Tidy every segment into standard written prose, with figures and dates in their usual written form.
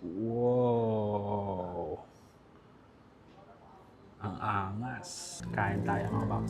Wow! Ang angas. Kain tayo mga box.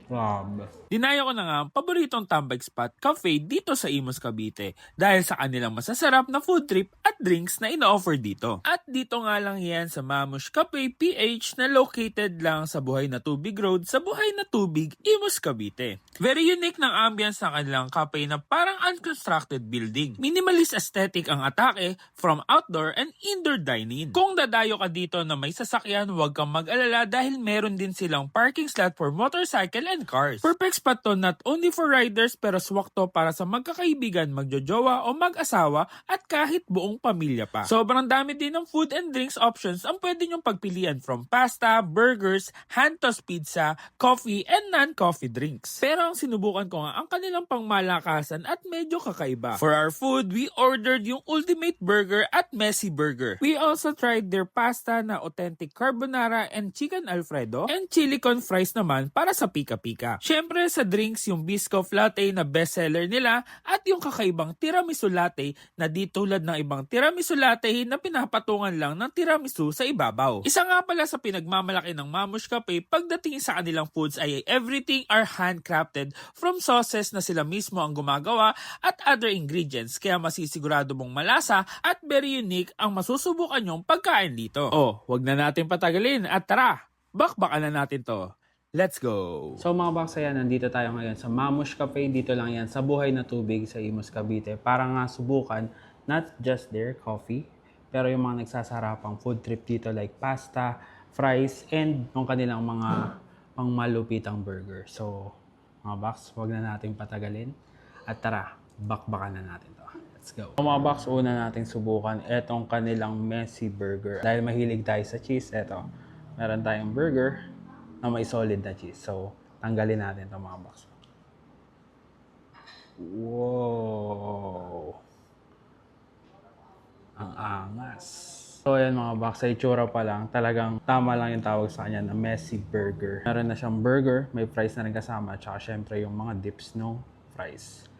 Grabe. Dinaya ko na nga ang paboritong tambay spot cafe dito sa Imus, Cavite dahil sa kanilang masasarap na food trip at drinks na ino-offer dito. At dito nga lang yan sa Mamush Cafe PH na located lang sa Buhay na Tubig Road sa Buhay na Tubig, Imus, Cavite. Very unique ng ambience ng kanilang cafe na parang unconstructed building. Minimalist aesthetic ang atake from outdoor and indoor dining. Kung dadayo ka dito na may sasakyan, huwag kang mag-alala dahil meron din silang parking slot for motorcycle and cars. Perfect spot to not only for riders pero swak to para sa magkakaibigan, magjojowa o mag-asawa at kahit buong pamilya pa. Sobrang dami din ng food and drinks options ang pwede nyong pagpilian from pasta, burgers, hand-tossed pizza, coffee, and non-coffee drinks. Pero ang sinubukan ko nga ang kanilang pangmalakasan at medyo kakaiba. For our food, we ordered yung Ultimate Burger at Messy Burger. We also tried their pasta na authentic carbonara and chicken alfredo and chili con fries naman para sa pika-pika. Syempre sa drinks yung Biscoff Latte na bestseller nila at yung kakaibang tiramisu latte na di tulad ng ibang tiramisu latte na pinapatungan lang ng tiramisu sa ibabaw. Isa nga pala sa pinagmamalaki ng Mamush Cafe pagdating sa kanilang foods ay everything are handcrafted from sauces na sila mismo ang gumagawa at other ingredients kaya masisigurado mong malasa at very unique ang masusubukan nyong pagkain dito. Oh, wag na natin patagalin at tara, bakbakan na natin to. Let's go! So mga box, ayan, nandito tayo ngayon sa Mamush Cafe. Dito lang yan sa Buhay na Tubig sa Imus, Cavite. Para nga subukan, not just their coffee, pero yung mga nagsasarapang food trip dito like pasta, fries, and yung kanilang mga pangmalupitang burger. So mga box, wag na natin patagalin. At tara, bakbakan na natin to. Let's go! So mga box, una natin subukan etong kanilang Messy Burger. Dahil mahilig tayo sa cheese, eto, meron tayong burger na may solid na cheese. So, tanggalin natin itong mga box. Wow! Ang angas. So, ayan mga box, sa itsura pa lang, talagang tama lang yung tawag sa kanya na Messy Burger. Meron na siyang burger, may fries na rin kasama, at saka syempre yung mga dips no fries.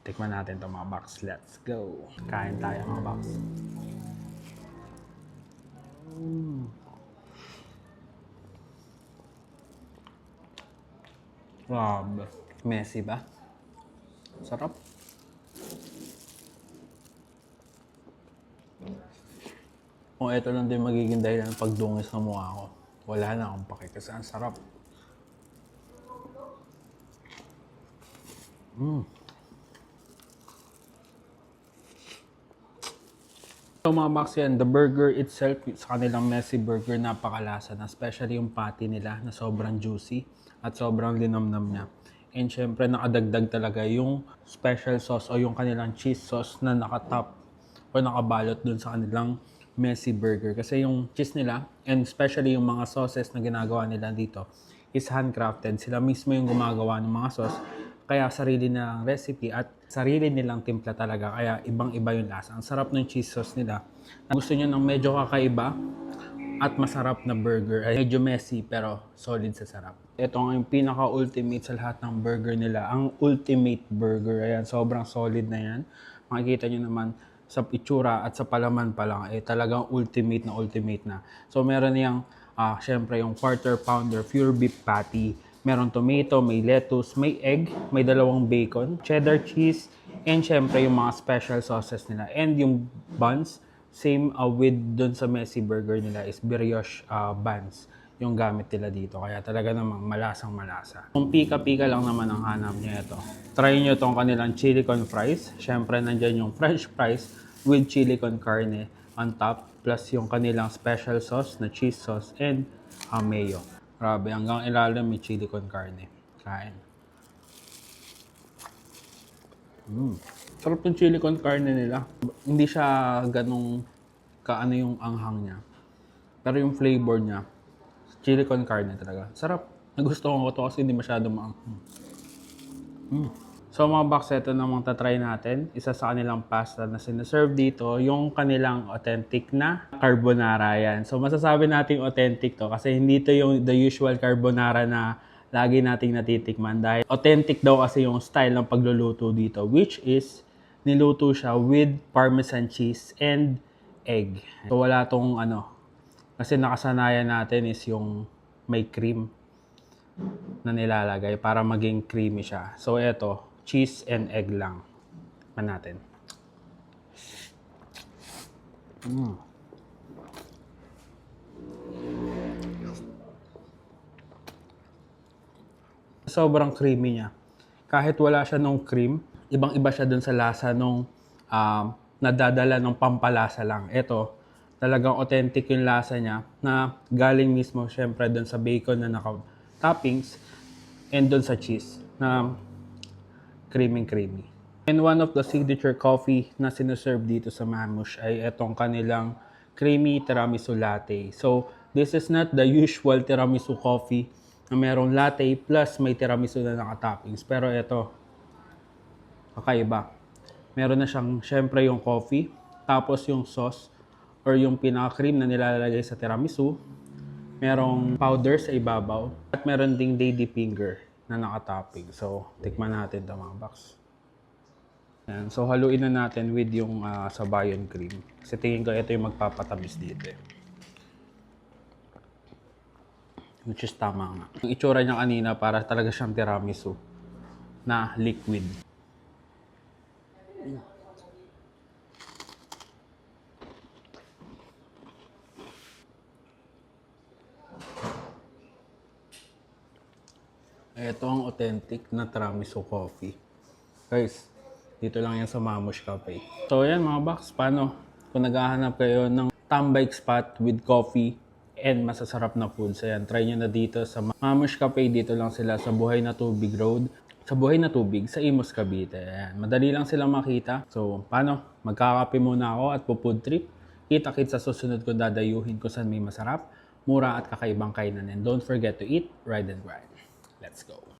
Tikman natin itong mga box. Let's go! Kain tayo mga box. Grabe. Messy ba? Sarap. Kung ito lang din magiging dahilan ng pagdungis ng mukha ko, wala na akong pake kasi ang sarap. So mga box yan, the burger itself, sa kanilang Messy Burger, napakalasa na. Especially yung patty nila na sobrang juicy at sobrang linamnam niya. And syempre nakadagdag talaga yung special sauce o yung kanilang cheese sauce na nakatop o nakabalot dun sa kanilang Messy Burger. Kasi yung cheese nila and especially yung mga sauces na ginagawa nila dito is handcrafted. Sila mismo yung gumagawa ng mga sauce. Kaya sarili nilang recipe at sarili nilang timpla talaga. Kaya ibang-iba yung lasa. Ang sarap ng cheese sauce nila. Gusto nyo ng medyo kakaiba at masarap na burger. Ay, medyo messy pero solid sa sarap. Ito nga yung pinaka-ultimate sa lahat ng burger nila. Ang Ultimate Burger. Ayan, sobrang solid na yan. Makikita nyo naman sa itsura at sa palaman pa lang, talagang ultimate na. So meron niyang, syempre yung quarter pounder pure beef patty. Meron tomato, may lettuce, may egg, may dalawang bacon, cheddar cheese, and syempre yung mga special sauces nila. And yung buns, same with dun sa Messy Burger nila is brioche buns yung gamit nila dito. Kaya talaga namang malasang malasa. Kung pika-pika lang naman ang hanap niya ito, try nyo itong kanilang chili con fries. Syempre nandyan yung french fries with chili con carne on top. Plus yung kanilang special sauce na cheese sauce and mayo. Grabe, hanggang ilalim may chili con carne. Kain. Sarap yung chili con carne nila. Hindi siya ganong kaano yung anghang niya. Pero yung flavor niya, chili con carne talaga. Sarap. Nagustuhan ko to kasi hindi masyado maanghang. So mga box, ito namang tatry natin. Isa sa kanilang pasta na sinaserve dito, yung kanilang authentic na carbonara yan. So masasabi natin authentic to kasi hindi to yung the usual carbonara na lagi nating natitikman dahil authentic daw kasi yung style ng pagluluto dito, which is niluto siya with parmesan cheese and egg. So wala tong kasi nakasanayan natin is yung may cream na nilalagay para maging creamy siya. So eto, cheese and egg lang pa natin. Sobrang creamy niya. Kahit wala siya nung cream, ibang-iba siya dun sa lasa nung nadadala ng pampalasa lang. Ito, talagang authentic yung lasa niya na galing mismo syempre dun sa bacon na naka-toppings and dun sa cheese na creamy. And one of the signature coffee na sinuserve dito sa Mamush ay itong kanilang creamy tiramisu latte. So, this is not the usual tiramisu coffee na merong latte plus may tiramisu na naka-toppings. Pero ito, kakaiba. Meron na siyang, syempre yung coffee, tapos yung sauce or yung pinaka-cream na nilalagay sa tiramisu. Merong powder sa ibabaw at meron ding lady finger na naka-topping. So, tikman natin ito mga box. Yan. So, haluin na natin with yung sabayon cream. Kasi tingin ko ito yung magpapatamis dito. Which is tama nga. Yung itsura niya kanina para talaga siyang tiramisu na liquid. Ito ang authentic na tiramisu coffee. Guys, dito lang yan sa Mamush Cafe. So yan mga box, paano? Kung naghahanap kayo ng tambike spot with coffee and masasarap na food, so yan, try nyo na dito sa Mamush Cafe. Dito lang sila sa Buhay na Tubig Road. Sa Buhay na Tubig, sa Imus, Cavite. Ayan. Madali lang silang makita. So, paano? Magkakape muna ako at po-food trip. Kita-kit sa susunod ko dadayuhin kung saan may masarap, mura at kakaibang kainan. And don't forget to eat, ride and grind. Let's go.